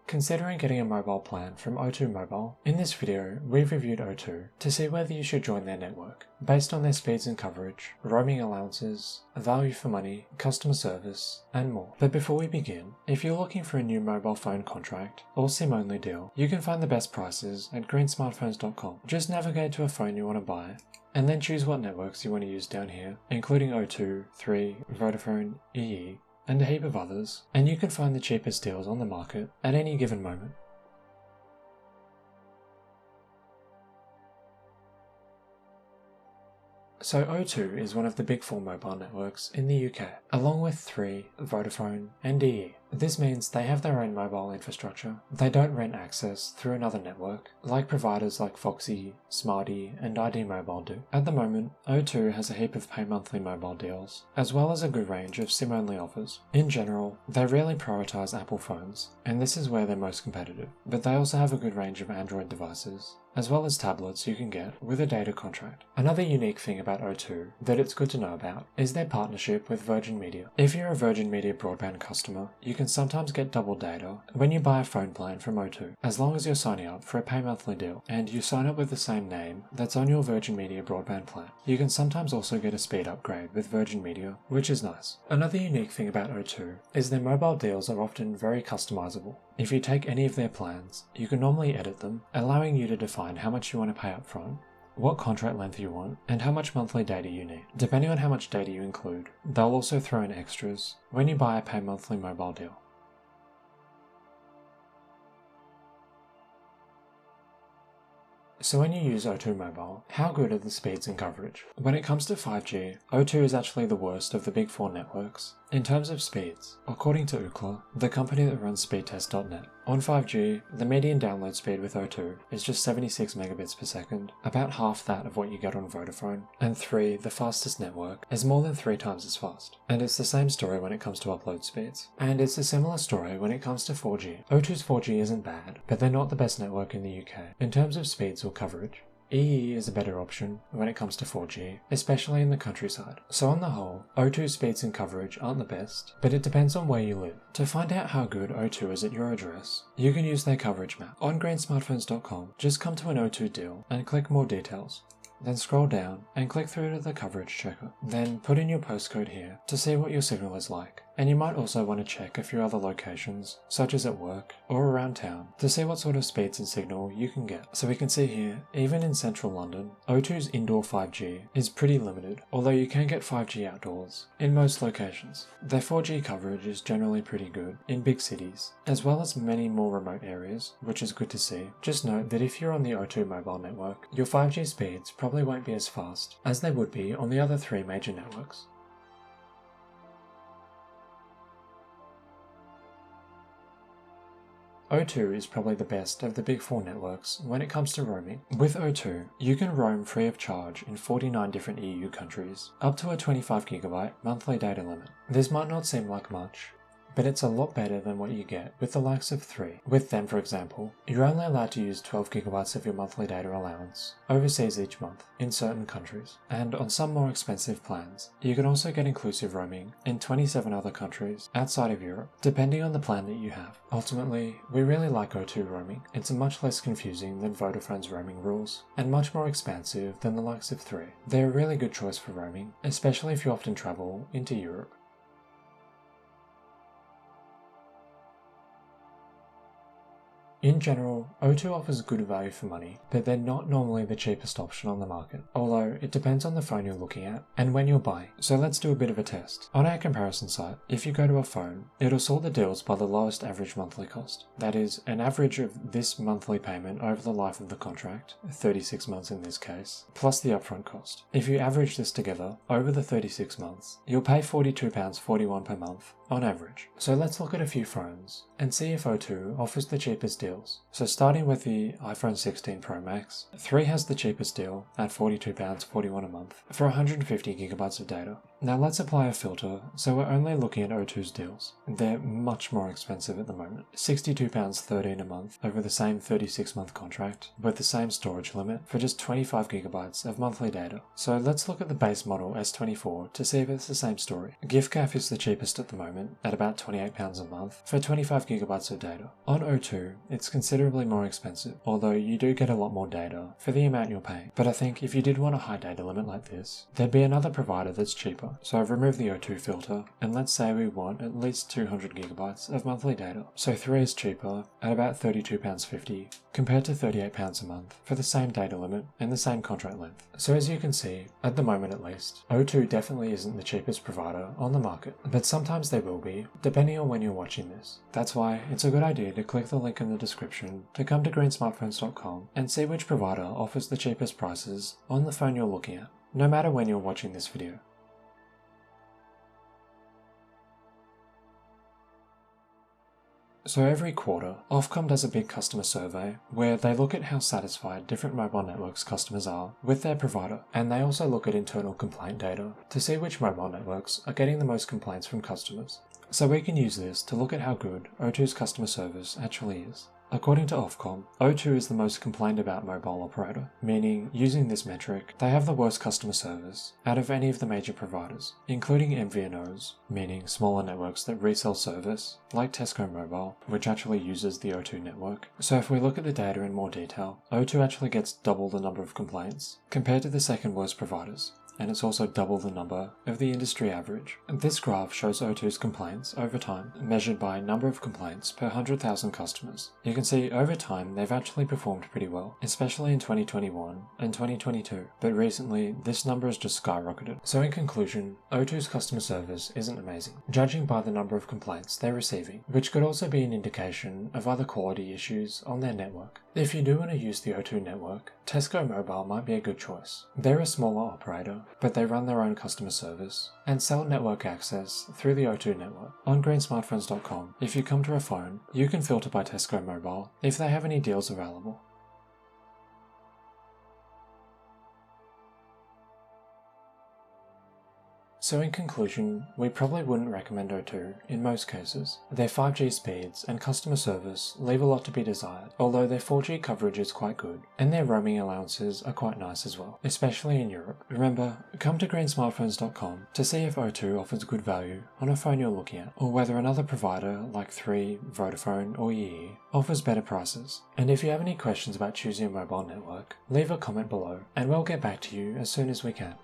Considering getting a mobile plan from O2 Mobile, in this video we've reviewed O2 to see whether you should join their network, based on their speeds and coverage, roaming allowances, value for money, customer service, and more. But before we begin, if you're looking for a new mobile phone contract or SIM-only deal, you can find the best prices at greensmartphones.com. Just navigate to a phone you want to buy, and then choose what networks you want to use down here, including O2, 3, Vodafone, EE, and a heap of others, and you can find the cheapest deals on the market at any given moment. So O2 is one of the big four mobile networks in the UK, along with 3, Vodafone, and EE. This means they have their own mobile infrastructure. They don't rent access through another network, like providers like Foxy, Smarty, and ID Mobile do. At the moment, O2 has a heap of pay monthly mobile deals, as well as a good range of SIM-only offers. In general, they really prioritise Apple phones, and this is where they're most competitive, but they also have a good range of Android devices, as well as tablets you can get with a data contract. Another unique thing about O2 that it's good to know about is their partnership with Virgin Media. If you're a Virgin Media broadband customer, you can sometimes get double data when you buy a phone plan from O2, as long as you're signing up for a pay monthly deal and you sign up with the same name that's on your Virgin Media broadband plan. You can sometimes also get a speed upgrade with Virgin Media, which is nice. Another unique thing about O2 is their mobile deals are often very customizable. If you take any of their plans, you can normally edit them, allowing you to define how much you want to pay up front, what contract length you want, and how much monthly data you need. Depending on how much data you include, they'll also throw in extras when you buy a pay monthly mobile deal. So when you use O2 Mobile, how good are the speeds and coverage? When it comes to 5G, O2 is actually the worst of the big four networks. In terms of speeds, according to Ookla, the company that runs speedtest.net, on 5G, the median download speed with O2 is just 76 megabits per second, about half that of what you get on Vodafone, and 3, the fastest network, is more than 3 times as fast. And it's the same story when it comes to upload speeds. And it's a similar story when it comes to 4G. O2's 4G isn't bad, but they're not the best network in the UK in terms of speeds or coverage. EE is a better option when it comes to 4G, especially in the countryside. So on the whole, O2's speeds and coverage aren't the best, but it depends on where you live. To find out how good O2 is at your address, you can use their coverage map. On greensmartphones.com, just come to an O2 deal and click more details. Then scroll down and click through to the coverage checker. Then put in your postcode here to see what your signal is like. And you might also want to check a few other locations, such as at work or around town, to see what sort of speeds and signal you can get. So we can see here, even in central London, O2's indoor 5G is pretty limited, although you can get 5G outdoors in most locations. Their 4G coverage is generally pretty good in big cities, as well as many more remote areas, which is good to see. Just note that if you're on the O2 mobile network, your 5G speeds probably won't be as fast as they would be on the other 3 major networks. O2 is probably the best of the big four networks when it comes to roaming. With O2, you can roam free of charge in 49 different EU countries, up to a 25GB monthly data limit. This might not seem like much, but it's a lot better than what you get with the likes of 3. With them, for example, you're only allowed to use 12GB of your monthly data allowance overseas each month in certain countries, and on some more expensive plans, you can also get inclusive roaming in 27 other countries outside of Europe, depending on the plan that you have. Ultimately, we really like O2 roaming. It's much less confusing than Vodafone's roaming rules, and much more expansive than the likes of 3. They're a really good choice for roaming, especially if you often travel into Europe. In general, O2 offers good value for money, but they're not normally the cheapest option on the market, although it depends on the phone you're looking at and when you're buying. So let's do a bit of a test. On our comparison site, if you go to a phone, it'll sort the deals by the lowest average monthly cost. That is, an average of this monthly payment over the life of the contract, 36 months in this case, plus the upfront cost. If you average this together over the 36 months, you'll pay £42.41 per month on average. So let's look at a few phones and see if O2 offers the cheapest deals. So starting with the iPhone 16 Pro Max, 3 has the cheapest deal at £42.41 a month for 150GB of data. Now let's apply a filter, so we're only looking at O2's deals. They're much more expensive at the moment, £62.13 a month over the same 36-month contract, with the same storage limit for just 25GB of monthly data. So let's look at the base model S24 to see if it's the same story. giffgaff is the cheapest at the moment, at about £28 a month for 25GB of data. On O2, it's considerably more expensive, although you do get a lot more data for the amount you're paying. But I think if you did want a high data limit like this, there'd be another provider that's cheaper. So I've removed the O2 filter, and let's say we want at least 200GB of monthly data. So 3 is cheaper at about £32.50 compared to £38 a month for the same data limit and the same contract length. So as you can see, at the moment at least, O2 definitely isn't the cheapest provider on the market, but sometimes they will be, depending on when you're watching this. That's why it's a good idea to click the link in the description to come to greensmartphones.com and see which provider offers the cheapest prices on the phone you're looking at, no matter when you're watching this video. So every quarter, Ofcom does a big customer survey where they look at how satisfied different mobile networks customers are with their provider, and they also look at internal complaint data to see which mobile networks are getting the most complaints from customers. So we can use this to look at how good O2's customer service actually is. According to Ofcom, O2 is the most complained about mobile operator, meaning, using this metric, they have the worst customer service out of any of the major providers, including MVNOs, meaning smaller networks that resell service, like Tesco Mobile, which actually uses the O2 network. So if we look at the data in more detail, O2 actually gets double the number of complaints compared to the second worst providers, and it's also double the number of the industry average. This graph shows O2's complaints over time, measured by number of complaints per 100,000 customers. You can see over time they've actually performed pretty well, especially in 2021 and 2022, but recently this number has just skyrocketed. So in conclusion, O2's customer service isn't amazing, judging by the number of complaints they're receiving, which could also be an indication of other quality issues on their network. If you do want to use the O2 network, Tesco Mobile might be a good choice. They're a smaller operator, but they run their own customer service and sell network access through the O2 network. On greensmartphones.com, if you come to a phone, you can filter by Tesco Mobile if they have any deals available. So in conclusion, we probably wouldn't recommend O2 in most cases. Their 5G speeds and customer service leave a lot to be desired, although their 4G coverage is quite good, and their roaming allowances are quite nice as well, especially in Europe. Remember, come to greensmartphones.com to see if O2 offers good value on a phone you're looking at, or whether another provider like 3, Vodafone or EE offers better prices. And if you have any questions about choosing a mobile network, leave a comment below and we'll get back to you as soon as we can.